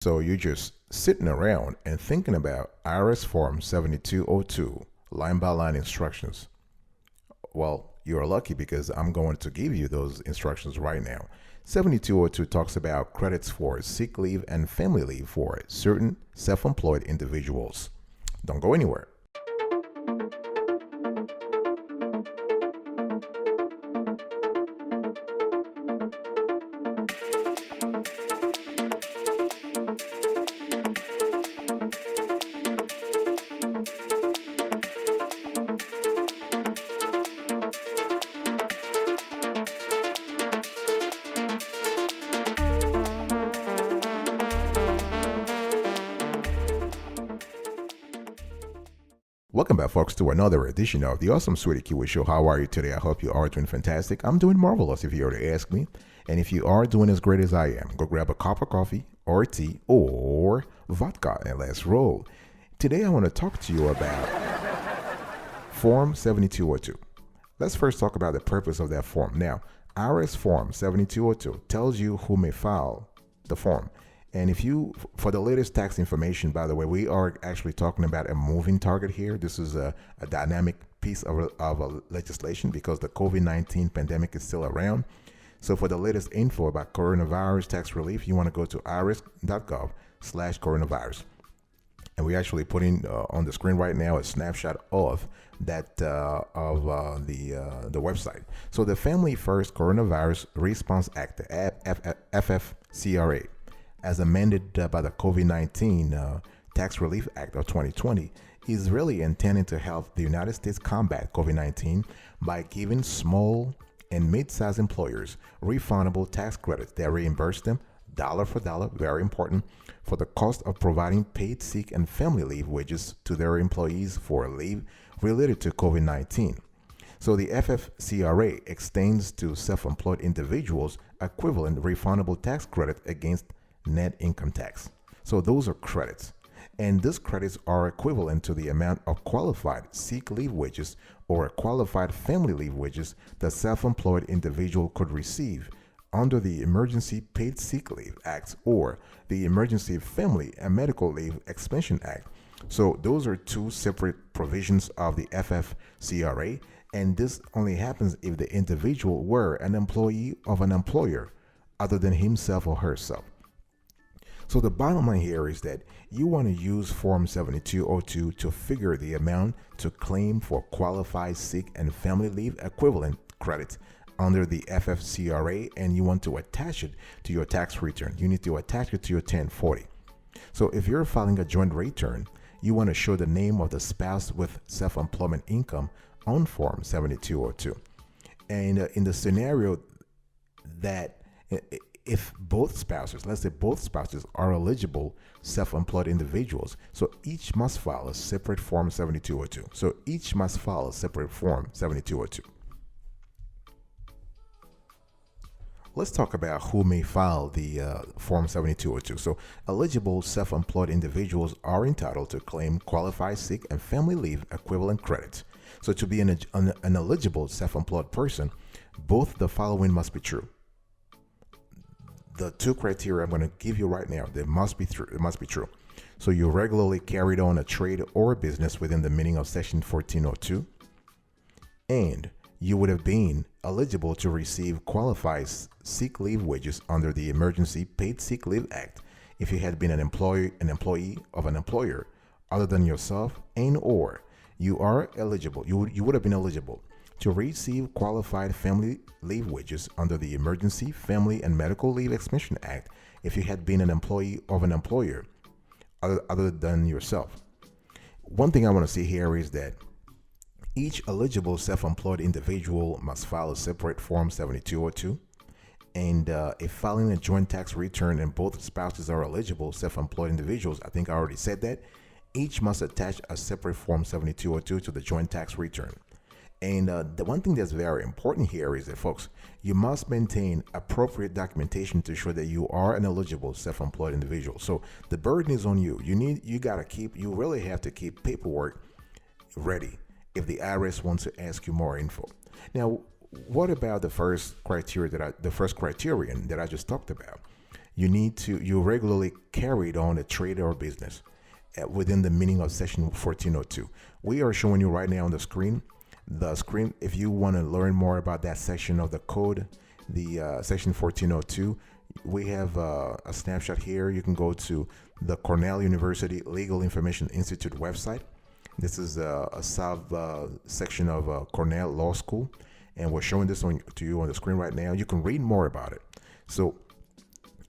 So you're just sitting around and thinking about IRS Form 7202 line by line instructions. Well, you're lucky because I'm going to give you those instructions right now. 7202 talks about credits for sick leave and family leave for certain self employed individuals. Don't go anywhere. Welcome back, folks, to another edition of the Awesome Sweetie Kiwi Show. How are you today? I hope you are doing fantastic. I'm doing marvelous, if you were to ask me. And if you are doing as great as I am, go grab a cup of coffee or tea or vodka and let's roll. Today, I want to talk to you about Form 7202. Let's first talk about the purpose of that form. Now, IRS Form 7202 tells you who may file the form. And if you, for the latest tax information, by the way, we are actually talking about a moving target here. This is a dynamic piece of legislation because the COVID-19 pandemic is still around. So for the latest info about coronavirus tax relief, you want to go to irs.gov/coronavirus. And we're actually putting on the screen right now a snapshot of that the website. So the Family First Coronavirus Response Act, the FFCRA, as amended by the COVID-19 Tax Relief Act of 2020, is really intended to help the United States combat COVID-19 by giving small and mid-sized employers refundable tax credits that reimburse them dollar for dollar, very important, for the cost of providing paid sick and family leave wages to their employees for leave related to COVID-19. So the FFCRA extends to self-employed individuals equivalent refundable tax credit against net income tax. So those are credits. And these credits are equivalent to the amount of qualified sick leave wages or qualified family leave wages the self-employed individual could receive under the Emergency Paid Sick Leave Act or the Emergency Family and Medical Leave Expansion Act. So those are two separate provisions of the FFCRA, and this only happens if the individual were an employee of an employer other than himself or herself. So the bottom line here is that you want to use Form 7202 to figure the amount to claim for qualified sick and family leave equivalent credits under the FFCRA, and you want to attach it to your tax return. You need to attach it to your 1040. So if you're filing a joint return, you want to show the name of the spouse with self-employment income on Form 7202. And in the scenario that if both spouses, let's say both spouses are eligible self-employed individuals, so each must file a separate Form 7202. So each must file a separate Form 7202. Let's talk about who may file the Form 7202. So eligible self-employed individuals are entitled to claim qualified sick and family leave equivalent credits. So to be an eligible self-employed person, both the following must be true. The two criteria I'm going to give you right now, they must be true. It must be true. So you regularly carried on a trade or a business within the meaning of Section 1402, and you would have been eligible to receive qualified sick leave wages under the Emergency Paid Sick Leave Act if you had been an employee of an employer other than yourself, and or you are eligible. You would have been eligible to receive qualified family leave wages under the Emergency Family and Medical Leave Expansion Act if you had been an employee of an employer other than yourself. One thing I want to see here is that each eligible self-employed individual must file a separate Form 7202. And if filing a joint tax return and both spouses are eligible self-employed individuals, I think I already said that, each must attach a separate Form 7202 to the joint tax return. And the one thing that's very important here is that, folks, you must maintain appropriate documentation to show that you are an eligible self-employed individual. So the burden is on you. You really have to keep paperwork ready if the IRS wants to ask you more info. Now, what about the first criterion that I just talked about? you regularly carried on a trade or business within the meaning of section 1402. We are showing you right now on the screen. If you want to learn more about that section of the code, the section 1402, we have a snapshot here. You can go to the Cornell University Legal Information Institute website. This is a sub section of Cornell Law School, and we're showing this to you on the screen right now. You can read more about it. So,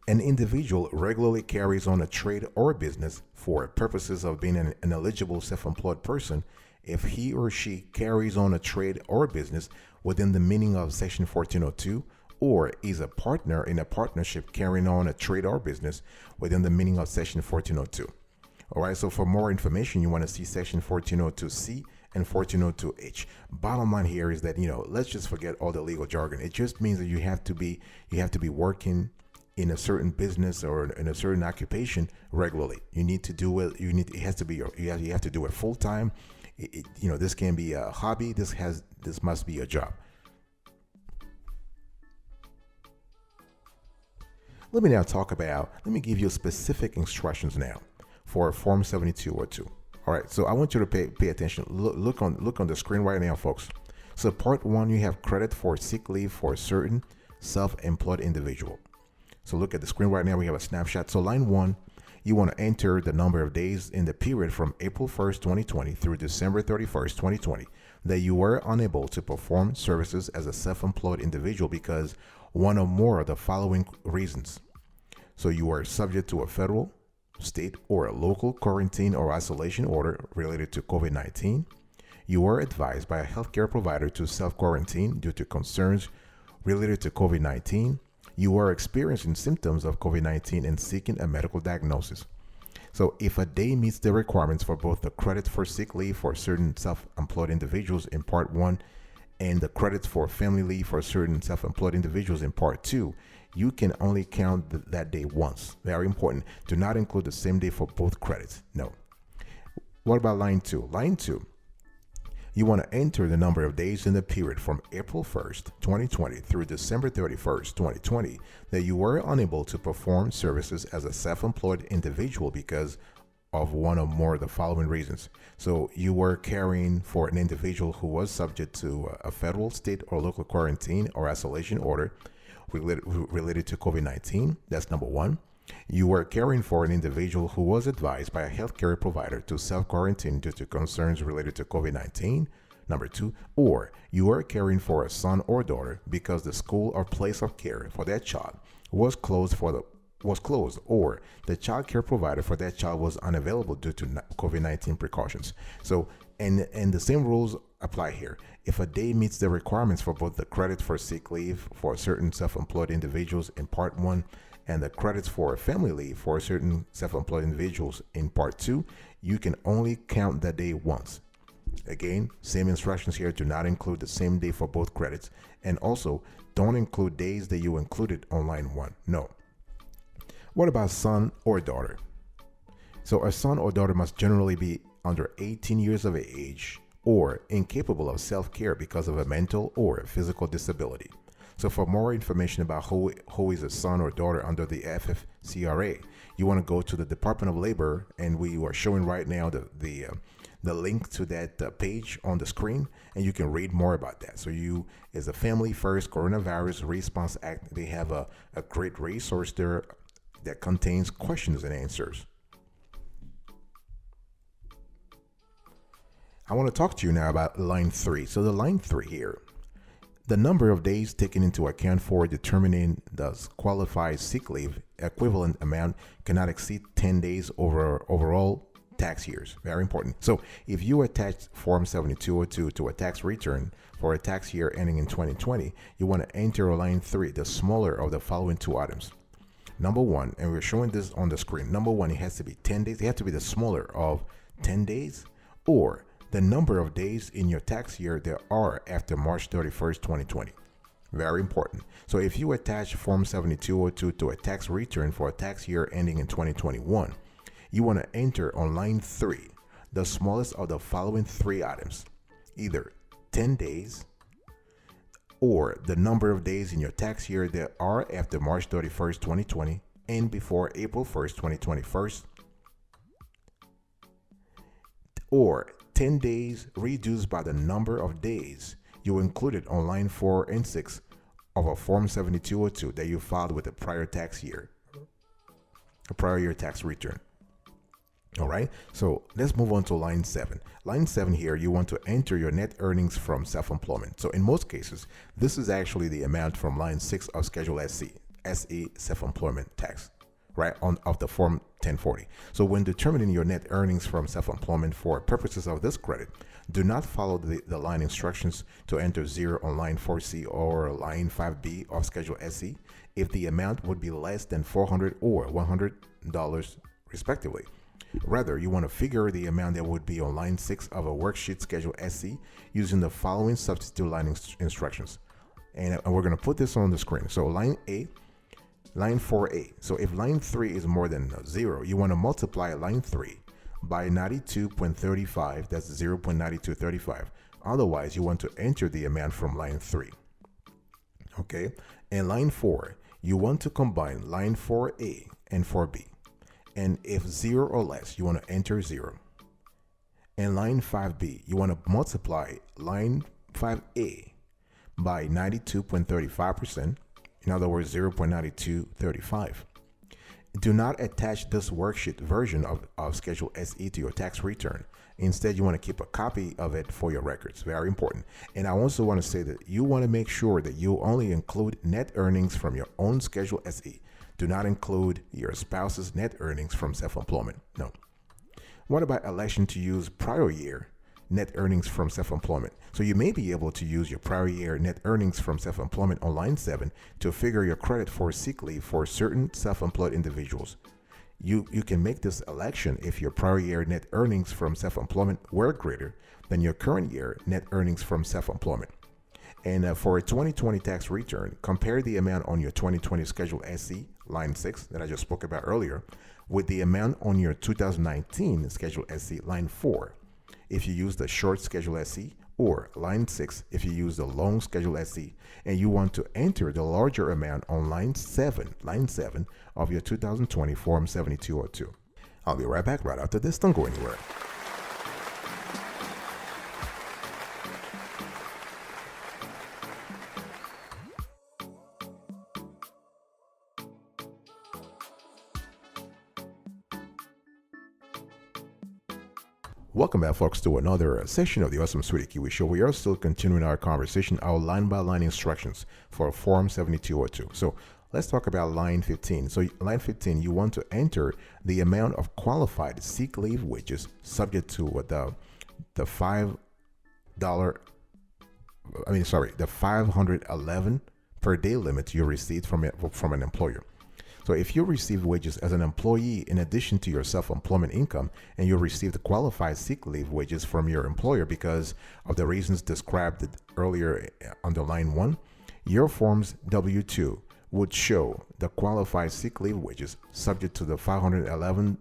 an individual regularly carries on a trade or business for purposes of being an eligible self-employed person if he or she carries on a trade or business within the meaning of section 1402, or is a partner in a partnership carrying on a trade or business within the meaning of section 1402. All right, so for more information, you want to see section 1402C and 1402H. Bottom line here is that, let's just forget all the legal jargon. It just means that you have to be working in a certain business or in a certain occupation regularly. You need to do it. It has to be you have to do it full time. This can be a hobby. This must be a job. Let me give you specific instructions now for Form 7202. All right, so I want you to pay attention. Look on the screen right now, folks. So part 1, you have credit for sick leave for a certain self-employed individual. So look at the screen right now. We have a snapshot. So line 1, you want to enter the number of days in the period from April 1st, 2020 through December 31st, 2020 that you were unable to perform services as a self-employed individual because one or more of the following reasons. So you are subject to a federal, state, or a local quarantine or isolation order related to COVID-19. You were advised by a healthcare provider to self-quarantine due to concerns related to COVID-19. You are experiencing symptoms of COVID-19 and seeking a medical diagnosis. So if a day meets the requirements for both the credit for sick leave for certain self-employed individuals in Part 1 and the credits for family leave for certain self-employed individuals in Part 2, you can only count that day once. Very important. Do not include the same day for both credits. No. What about line 2? Line 2, you want to enter the number of days in the period from April 1st, 2020 through December 31st, 2020 that you were unable to perform services as a self-employed individual because of one or more of the following reasons. So you were caring for an individual who was subject to a federal, state, or local quarantine or isolation order related to COVID-19. That's number 1. You were caring for an individual who was advised by a healthcare provider to self-quarantine due to concerns related to COVID-19. Number 2. Or you were caring for a son or daughter because the school or place of care for that child was closed or the child care provider for that child was unavailable due to COVID-19 precautions. So, and the same rules apply here. If a day meets the requirements for both the credit for sick leave for certain self-employed individuals in Part 1 and the credits for family leave for certain self-employed individuals in Part 2, you can only count that day once. Again, same instructions here. Do not include the same day for both credits, and also don't include days that you included on line 1. No. What about son or daughter? So a son or daughter must generally be under 18 years of age or incapable of self-care because of a mental or physical disability. So for more information about who is a son or daughter under the FFCRA, you want to go to the Department of Labor, and we are showing right now the link to that page on the screen, and you can read more about that. So you, as a Family First Coronavirus Response Act, they have a great resource there that contains questions and answers. I want to talk to you now about line 3. So the line 3 here, the number of days taken into account for determining the qualified sick leave equivalent amount cannot exceed 10 days over overall tax years. Very important. So if you attach Form 7202 to a tax return for a tax year ending in 2020, you want to enter line 3, the smaller of the following 2 items. Number 1, and we're showing this on the screen. Number 1, it has to be 10 days. It has to be the smaller of 10 days or the number of days in your tax year there are after March 31st, 2020. Very important. So if you attach Form 7202 to a tax return for a tax year ending in 2021, you want to enter on line 3 the smallest of the following 3 items, either 10 days or the number of days in your tax year there are after March 31st, 2020, end before April 1st, 2021, or 10 days reduced by the number of days you included on line 4 and 6 of a Form 7202 that you filed with the prior tax year, a prior year tax return. All right, so let's move on to line 7. Line 7 here, you want to enter your net earnings from self-employment. So in most cases, this is actually the amount from line 6 of Schedule SE self-employment tax, right, of the Form 1040. So when determining your net earnings from self-employment for purposes of this credit, do not follow the line instructions to enter 0 on line 4C or line 5B of Schedule SE if the amount would be less than $400 or $100 respectively. Rather, you want to figure the amount that would be on line 6 of a worksheet Schedule SE using the following substitute line instructions. And we're going to put this on the screen. So line 4A. So if line 3 is more than 0, you want to multiply line 3 by 92.35. That's 0.9235. Otherwise, you want to enter the amount from line 3. Okay. And line 4, you want to combine line 4A and 4B. And if 0 or less, you want to enter 0. And line 5B, you want to multiply line 5A by 92.35%. In other words, 0.9235. Do not attach this worksheet version of Schedule SE to your tax return. Instead, you want to keep a copy of it for your records. Very important. And I also want to say that you want to make sure that you only include net earnings from your own Schedule SE. Do not include your spouse's net earnings from self-employment. No. What about election to use prior year net earnings from self-employment? So you may be able to use your prior year net earnings from self-employment on line 7 to figure your credit for sick leave for certain self-employed individuals. You can make this election if your prior year net earnings from self-employment were greater than your current year net earnings from self-employment. And for a 2020 tax return, compare the amount on your 2020 Schedule SE, line 6, that I just spoke about earlier, with the amount on your 2019 Schedule SE, line 4, if you use the short Schedule SE, or line 6 if you use the long Schedule SE, and you want to enter the larger amount on line 7 of your 2020 Form 7202. I'll be right back right after this. Don't go anywhere. Welcome back, folks, to another session of the Awesome Sweetie Kiwi Show. We are still continuing our conversation, our line-by-line instructions for Form 7202. So let's talk about line 15. So line 15, you want to enter the amount of qualified sick leave wages subject to the $511 per day limit you received from an employer. So if you receive wages as an employee in addition to your self-employment income, and you received qualified sick leave wages from your employer because of the reasons described earlier under line 1, your Form's W-2 would show the qualified sick leave wages subject to the $511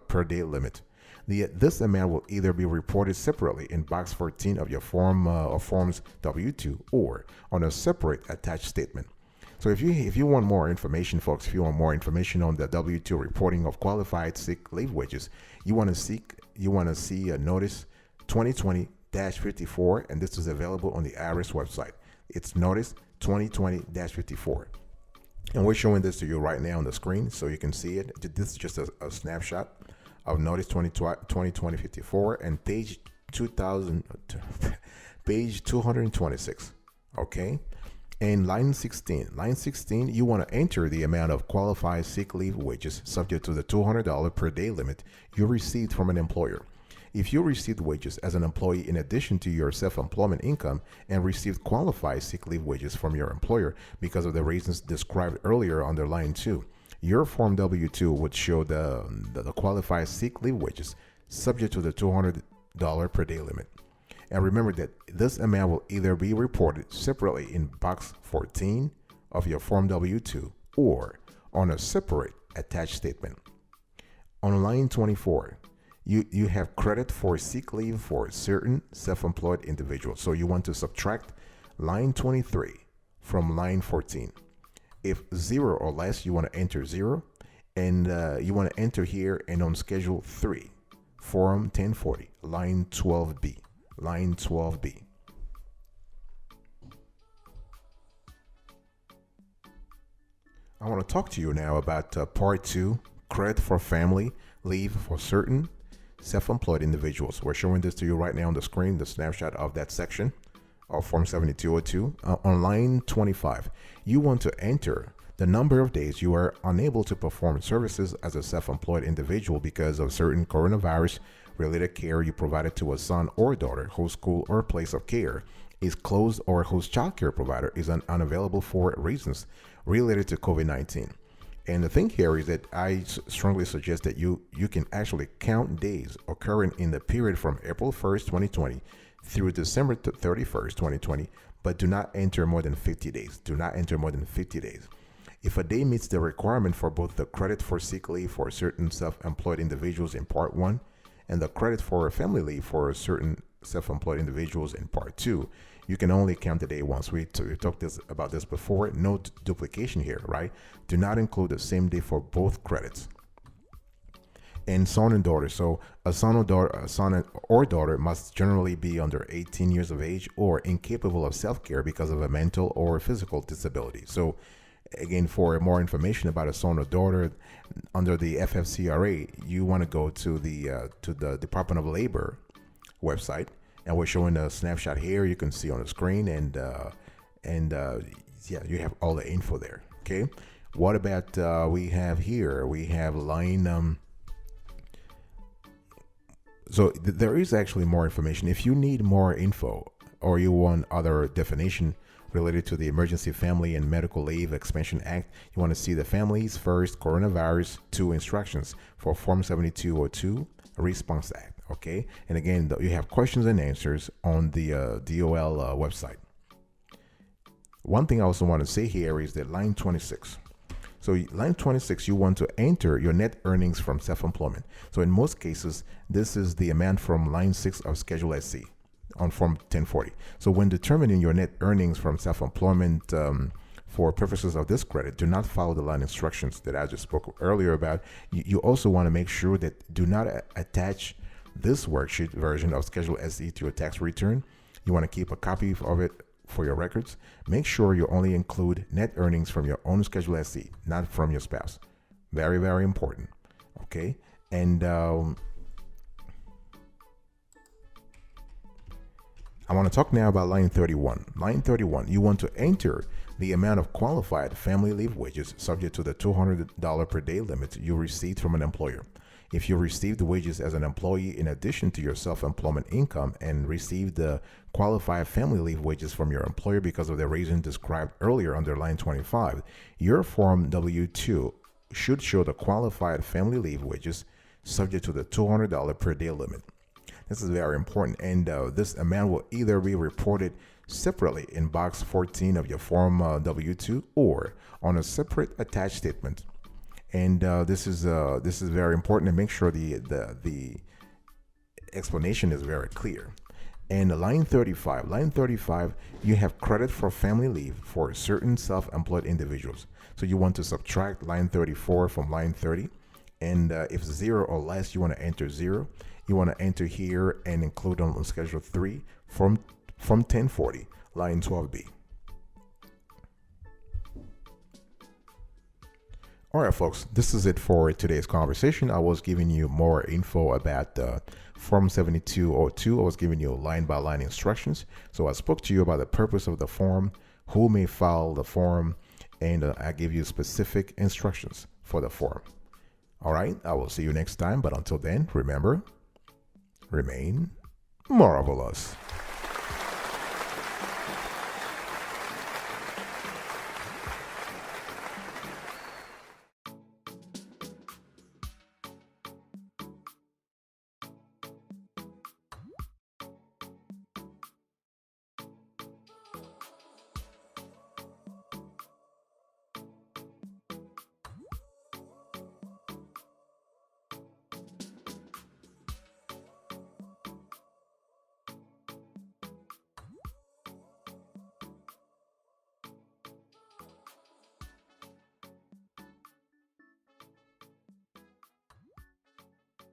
per day limit. This amount will either be reported separately in box 14 of your Form's W-2 or on a separate attached statement. So if you want more information, folks, if you want more information on the W-2 reporting of qualified sick leave wages, you want to see a notice 2020-54, and this is available on the IRS website. It's notice 2020-54. And we're showing this to you right now on the screen so you can see it. This is just a snapshot of notice 2020-54 and page 226. Okay. And line 16, you want to enter the amount of qualified sick leave wages subject to the $200 per day limit you received from an employer. If you received wages as an employee in addition to your self-employment income and received qualified sick leave wages from your employer because of the reasons described earlier under line 2, your Form W-2 would show the qualified sick leave wages subject to the $200 per day limit. And remember that this amount will either be reported separately in box 14 of your Form W-2 or on a separate attached statement. On line 24, you have credit for sick leave for certain self-employed individuals. So you want to subtract line 23 from line 14. If 0 or less, you want to enter 0. And you want to enter here and on Schedule 3, Form 1040, line 12B. Line 12B. I want to talk to you now about Part 2, credit for family leave for certain self-employed individuals. We're showing this to you right now on the screen, the snapshot of that section of Form 7202. On line 25, you want to enter the number of days you are unable to perform services as a self-employed individual because of certain coronavirus-related care you provided to a son or daughter whose school or place of care is closed or whose child care provider is unavailable for reasons related to COVID-19. And the thing here is that I strongly suggest that you can actually count days occurring in the period from April 1st, 2020 through December 31st, 2020, but do not enter more than 50 days. Do not enter more than 50 days. If a day meets the requirement for both the credit for sick leave for certain self-employed individuals in Part 1 and the credit for family leave for certain self-employed individuals in Part 2, you can only count the day once. We talked about this before. No duplication here, right? Do not include the same day for both credits. And son and daughter. So a son or daughter must generally be under 18 years of age or incapable of self-care because of a mental or physical disability. So again, for more information about a son or daughter under the FFCRA, you want to go to the Department of Labor website. And we're showing a snapshot here. You can see on the screen, and yeah, you have all the info there. Okay. What about we have here? We have line. So there is actually more information. If you need more info or you want other definition related to the Emergency Family and Medical Leave Expansion Act, you want to see the Families First Coronavirus 2 instructions for Form 7202 Response Act. Okay, and again, you have questions and answers on the DOL website. One thing I also want to say here is that line 26. So line 26, you want to enter your net earnings from self-employment. So in most cases, this is the amount from line 6 of Schedule SC on Form 1040. So when determining your net earnings from self-employment for purposes of this credit, do not follow the line instructions that I just spoke earlier about. You also want to make sure that do not attach this worksheet version of Schedule SE to your tax return. You want to keep a copy of it for your records. Make sure you only include net earnings from your own Schedule SE, not from your spouse. Very, very important. Okay. And I want to talk now about line 31. Line 31, you want to enter the amount of qualified family leave wages subject to the $200 per day limit you received from an employer. If you received wages as an employee in addition to your self-employment income and received the qualified family leave wages from your employer because of the reason described earlier under line 25, your Form W-2 should show the qualified family leave wages subject to the $200 per day limit. This is very important, and this amount will either be reported separately in box 14 of your Form W-2 or on a separate attached statement. And this is very important to make sure the explanation is very clear. And line 35, you have credit for family leave for certain self-employed individuals. So you want to subtract line 34 from line 30. And if 0 or less, you want to enter 0. You want to enter here and include on Schedule 3 from 1040, line 12B. All right, folks, this is it for today's conversation. I was giving you more info about Form 7202. I was giving you line-by-line instructions. So I spoke to you about the purpose of the form, who may file the form, and I give you specific instructions for the form. All right, I will see you next time. But until then, remember, remain marvelous.